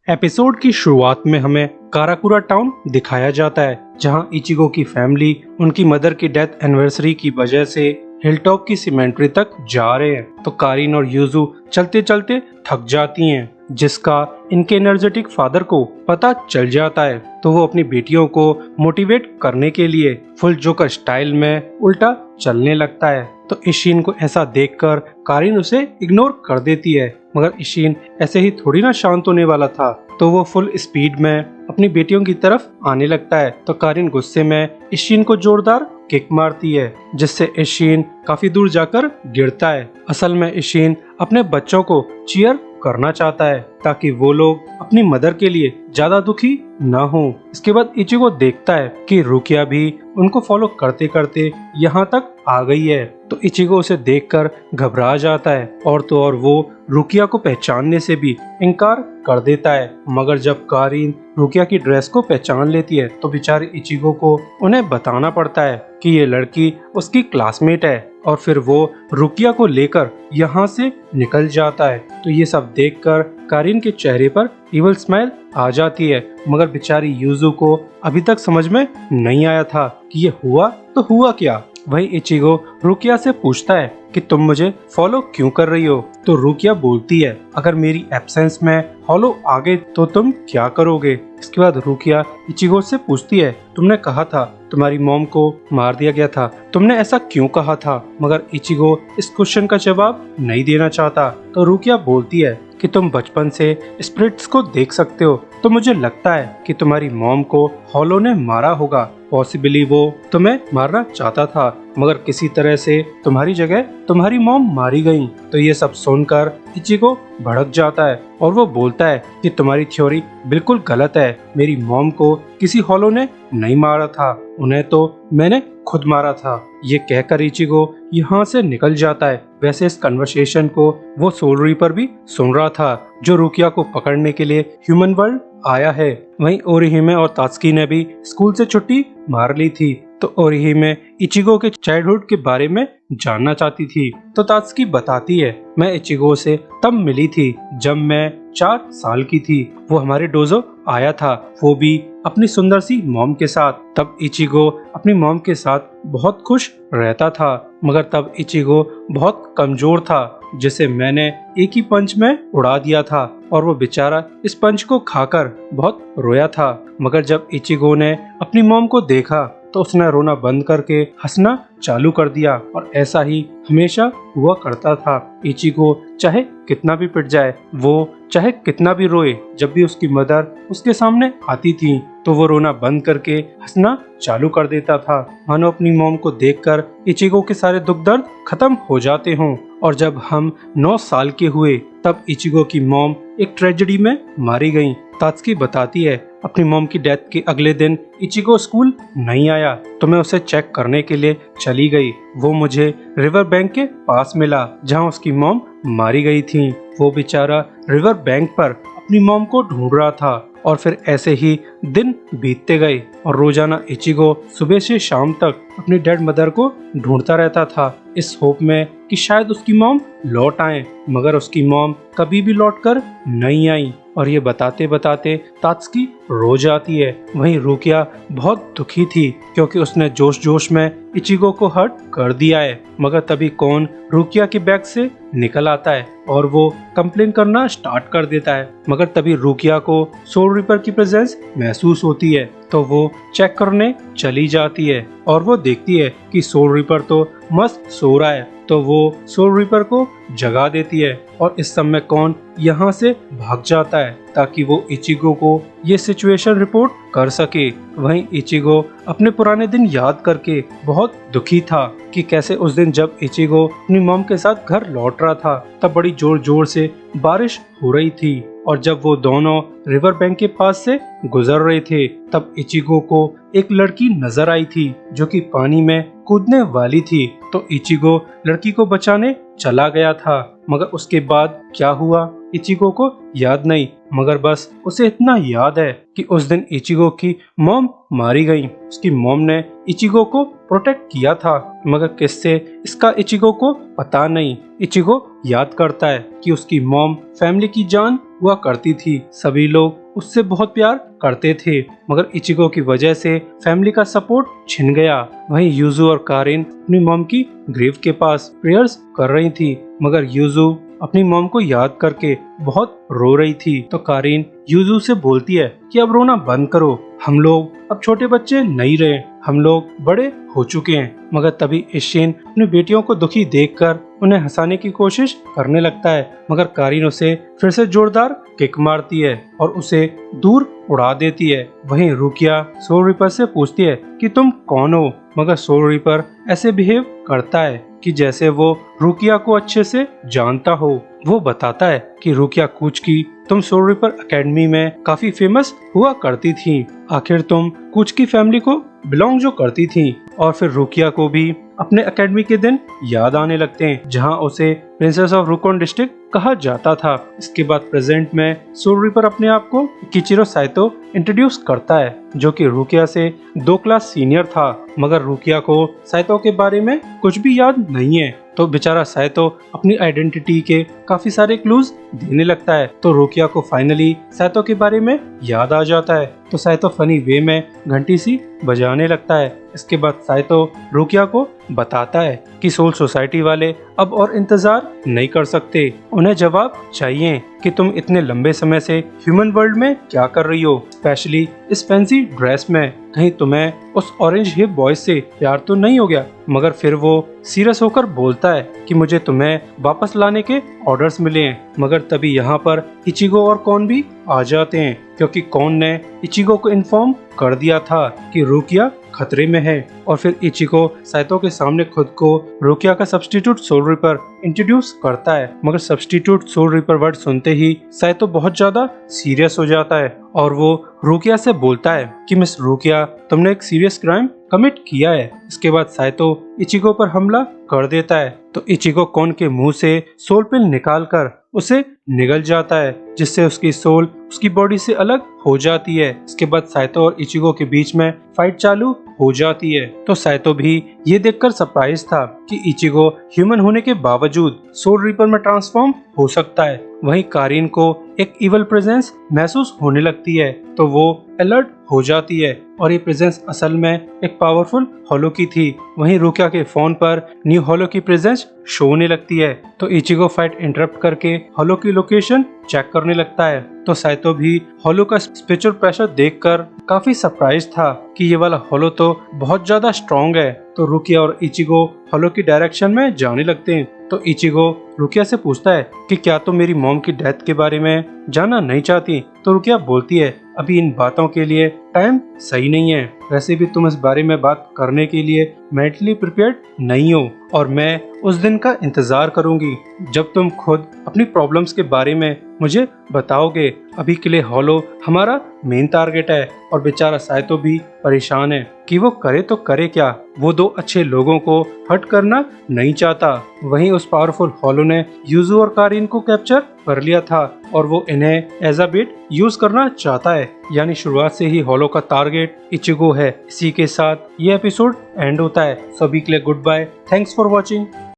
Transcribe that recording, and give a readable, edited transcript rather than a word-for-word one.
Episode की शुरुआत में हमें काराकुरा टाउन दिखाया जाता है, जहां इचिगो की फैमिली उनकी मदर की डेथ एनिवर्सरी की वजह से हिलटॉप की सीमेंट्री तक जा रहे हैं। तो कारिन और यूजू चलते चलते थक जाती हैं, जिसका इनके एनर्जेटिक फादर को पता चल जाता है। तो वो अपनी बेटियों को मोटिवेट करने के लिए फुल जोकर स्टाइल में उल्टा चलने लगता है। तो इशिन को ऐसा देखकर कारिन उसे इग्नोर कर देती है, मगर इशिन ऐसे ही थोड़ी ना शांत होने वाला था। तो वो फुल स्पीड में अपनी बेटियों की तरफ आने लगता है। तो कारिन गुस्से में इशिन को जोरदार किक मारती है, जिससे इशिन काफी दूर जाकर गिरता है। असल में इशिन अपने बच्चों को चीयर करना चाहता है ताकि वो लोग अपनी मदर के लिए ज्यादा दुखी न हो। इसके बाद इचिगो देखता है कि रुकिया भी उनको फॉलो करते करते यहाँ तक आ गई है। तो इचिगो उसे देखकर घबरा जाता है और तो और वो रुकिया को पहचानने से भी इनकार कर देता है। मगर जब कारिन रुकिया की ड्रेस को पहचान लेती है तो बेचारे इचिगो को उन्हें बताना पड़ता है कि ये लड़की उसकी क्लासमेट है, और फिर वो रुकिया को लेकर यहाँ से निकल जाता है। तो ये सब देखकर कारिन के चेहरे पर इवल स्माइल आ जाती है, मगर बेचारी यूजू को अभी तक समझ में नहीं आया था कि ये हुआ तो हुआ क्या। वही इचिगो रुकिया से पूछता है कि तुम मुझे फॉलो क्यों कर रही हो। तो रुकिया बोलती है, अगर मेरी एब्सेंस में हॉलो आ गए तो तुम क्या करोगे। इसके बाद रुकिया इचिगो से पूछती है, तुमने कहा था तुम्हारी मॉम को मार दिया गया था, तुमने ऐसा क्यों कहा था। मगर इचिगो इस क्वेश्चन का जवाब नहीं देना चाहता। तो रुकिया बोलती है कि तुम बचपन से स्पिरिट्स को देख सकते हो, तो मुझे लगता है कि तुम्हारी मॉम को हॉलो ने मारा होगा। पॉसिबली वो तुम्हें मारना चाहता था, मगर किसी तरह से तुम्हारी जगह तुम्हारी मॉम मारी गई। तो ये सब सुनकर इचिगो भड़क जाता है और वो बोलता है कि तुम्हारी थ्योरी बिल्कुल गलत है। मेरी मॉम को किसी हॉलो ने नहीं मारा था, उन्हें तो मैंने खुद मारा था। ये कहकर इचिगो यहाँ से निकल जाता है। वैसे इस कन्वर्सेशन को वो सोल रीपर भी सुन रहा था, जो रुकिया को पकड़ने के लिए ह्यूमन वर्ल्ड आया है। वहीं ओरिहिमे और तात्सुकी ने भी स्कूल से छुट्टी मार ली थी। तो ओरिहिमे इचिगो के चाइल्डहुड के बारे में जानना चाहती थी। तो तात्सुकी बताती है, मैं इचिगो से तब मिली थी जब मैं 4 साल की थी। वो हमारे डोजो आया था, वो भी अपनी सुंदर सी मॉम के साथ। तब इचिगो अपनी मॉम के साथ बहुत खुश रहता था, मगर तब इचिगो बहुत कमजोर था, जिसे मैंने एक ही पंच में उड़ा दिया था, और वो बेचारा इस पंच को खाकर बहुत रोया था। मगर जब इचिगो ने अपनी मॉम को देखा तो उसने रोना बंद करके हंसना चालू कर दिया, और ऐसा ही हमेशा हुआ करता था। इचिगो चाहे कितना भी पिट जाए, वो चाहे कितना भी रोए, जब भी उसकी मदर उसके सामने आती थी तो वो रोना बंद करके हंसना चालू कर देता था, मानो अपनी मॉम को देखकर इचिगो के सारे दुख दर्द खत्म हो जाते हों। और जब हम 9 साल के हुए तब इचिगो की मॉम एक ट्रेजेडी में मारी गई। तात्सुकी बताती है, अपनी मॉम की डेथ के अगले दिन इचिगो स्कूल नहीं आया, तो मैं उसे चेक करने के लिए चली गई। वो मुझे रिवर बैंक के पास मिला जहां उसकी मॉम मारी गई थी। वो बेचारा रिवर बैंक पर अपनी मॉम को ढूंढ रहा था, और फिर ऐसे ही दिन बीतते गए, और रोजाना इचिगो सुबह से शाम तक अपनी डेड मदर को ढूंढता रहता था, इस होप में कि शायद उसकी मॉम लौट आए। मगर उसकी मॉम कभी भी लौटकर नहीं आई, और ये बताते बताते तात्सुकी रो जाती है। वहीं रुकिया बहुत दुखी थी, क्योंकि उसने जोश जोश में इचिगो को हर्ट कर दिया है। मगर तभी कौन रुकिया के बैग से निकल आता है और वो कंप्लेन करना स्टार्ट कर देता है। मगर तभी रुकिया को सोल रीपर की प्रेजेंस महसूस होती है, तो वो चेक करने चली जाती है, और वो देखती है कि सोल रीपर तो मस्त सो रहा है। तो वो सोल रीपर को जगा देती है, और इस समय कौन यहाँ से भाग जाता है ताकि वो इचिगो को ये सिचुएशन रिपोर्ट कर सके। वहीं इचिगो अपने पुराने दिन याद करके बहुत दुखी था कि कैसे उस दिन जब इचिगो अपनी मॉम के साथ घर लौट रहा था तब बड़ी जोर जोर से बारिश हो रही थी, और जब वो दोनों रिवर बैंक के पास से गुजर रहे थे तब इचिगो को एक लड़की नजर आई थी जो कि पानी में कूदने वाली थी। तो इचिगो लड़की को बचाने चला गया था, मगर उसके बाद क्या हुआ इचिगो को याद नहीं। मगर बस उसे इतना याद है कि उस दिन इचिगो की मॉम मारी गई। उसकी मॉम ने इचिगो को प्रोटेक्ट किया था, मगर किससे इसका इचिगो को पता नहीं। इचिगो याद करता है कि उसकी मॉम फैमिली की जान हुआ करती थी, सभी लोग उससे बहुत प्यार करते थे, मगर इचिगो की वजह से फैमिली का सपोर्ट छिन गया। वहीं यूजू और कारिन अपनी मॉम की ग्रेव के पास प्रेयर्स कर रही थी, मगर यूजू अपनी मॉम को याद करके बहुत रो रही थी। तो कारिन यूजू से बोलती है कि अब रोना बंद करो, हम लोग अब छोटे बच्चे नहीं रहे, हम लोग बड़े हो चुके हैं। मगर तभी इशिन अपनी बेटियों को दुखी देखकर उन्हें हंसाने की कोशिश करने लगता है, मगर कारिन उसे फिर से जोरदार किक मारती है और उसे दूर उड़ा देती है। वहीं रुकिया सोल रिपर से पूछती है कि तुम कौन हो, मगर सोल रिपर ऐसे बिहेव करता है कि जैसे वो रुकिया को अच्छे से जानता हो। वो बताता है कि रुकिया कुची, तुम सोल रिपर एकेडमी में काफी फेमस हुआ करती थी, आखिर तुम कुची की फैमिली को बिलोंग जो करती थी। और फिर रुकिया को भी अपने एकेडमी के दिन याद आने लगते हैं, जहां उसे प्रिंसेस ऑफ रुकोन डिस्ट्रिक्ट कहा जाता था। इसके बाद प्रेजेंट में सोल रिपर अपने आप को किचिरो साइतो इंट्रोड्यूस करता है, जो कि रुकिया से 2 क्लास सीनियर था, मगर रुकिया को साइतो के बारे में कुछ भी याद नहीं है। तो बेचारा साइतो अपनी आइडेंटिटी के काफी सारे क्लूज देने लगता है। तो रुकिया को फाइनली साइतो के बारे में याद आ जाता है, तो साइतो फनी वे में घंटी सी बजाने लगता है। इसके बाद साइतो रुकिया को बताता है कि सोल सोसाइटी वाले अब और इंतजार नहीं कर सकते, उन्हें जवाब चाहिए कि तुम इतने लंबे समय से ह्यूमन वर्ल्ड में क्या कर रही हो, स्पेशली इस फैंसी ड्रेस में, कहीं तुम्हें उस ऑरेंज हिप बॉय से प्यार तो नहीं हो गया। मगर फिर वो सीरियस होकर बोलता है कि मुझे तुम्हें वापस लाने के ऑर्डर्स मिले हैं, मगर तभी यहाँ पर इचिगो और कौन भी आ जाते हैं, क्योंकि कौन ने इचिगो को इन्फॉर्म कर दिया था कि रुकिया खतरे में है। और फिर इचिगो साइतो के सामने खुद को रुकिया का सब्स्टिट्यूट सोल रिपर इंट्रोड्यूस करता है, मगर सब्स्टिट्यूट सोल रिपर वर्ड सुनते ही साइतो बहुत ज्यादा सीरियस हो जाता है और वो रुकिया से बोलता है कि मिस रुकिया, तुमने एक सीरियस क्राइम कमिट किया है। इसके बाद साइतो इचिगो पर हमला कर देता है, तो इचिगो कौन के मुंह से सोल पिल निकालकर उसे निगल जाता है, जिससे उसकी सोल उसकी बॉडी से अलग हो जाती है। इसके बाद साइतो और इचिगो के बीच में फाइट चालू हो जाती है। तो साइतो भी ये देखकर सरप्राइज था कि इचिगो ह्यूमन होने के बावजूद सोल रिपर में ट्रांसफॉर्म हो सकता है। वहीं कारिन को एक इवल प्रेजेंस महसूस होने लगती है, तो वो अलर्ट हो जाती है और ये प्रेजेंस असल में एक पावरफुल हॉलो की थी। वहीं रुकिया के फोन पर न्यू हॉलो की प्रेजेंस शो होने लगती है, तो इचिगो फाइट इंटरप्ट करके हॉलो की लोकेशन चेक करने लगता है। तो साइतो भी हॉलो का स्पिरिचुअल प्रेशर देखकर काफी सरप्राइज था कि ये वाला हॉलो तो बहुत ज्यादा स्ट्रॉन्ग है। तो रुकिया और इचिगो हॉलो की डायरेक्शन में जाने लगते हैं। तो इचिगो रुकिया से पूछता है कि क्या तुम मेरी मॉम की डेथ के बारे में जानना नहीं चाहती। तो रुकिया बोलती है अभी इन बातों के लिए टाइम सही नहीं है, वैसे भी तुम इस बारे में बात करने के लिए मेंटली प्रिपेयर्ड नहीं हो, और मैं उस दिन का इंतजार करूंगी जब तुम खुद अपनी प्रॉब्लम्स के बारे में मुझे बताओगे। अभी के लिए हॉलो हमारा मेन टारगेट है। और बेचारा साइतो भी परेशान है कि वो करे तो करे क्या, वो 2 अच्छे लोगों को हर्ट करना नहीं चाहता। वहीं उस पावरफुल हॉलो ने यूजू और कारिन को कैप्चर कर लिया था और वो इन्हें एज अ बेट यूज करना चाहता है, यानी शुरुआत से ही हॉलो का टारगेट इचिगो है। इसी के साथ ये एपिसोड एंड होता है। सभी के लिए goodbye, thanks for watching.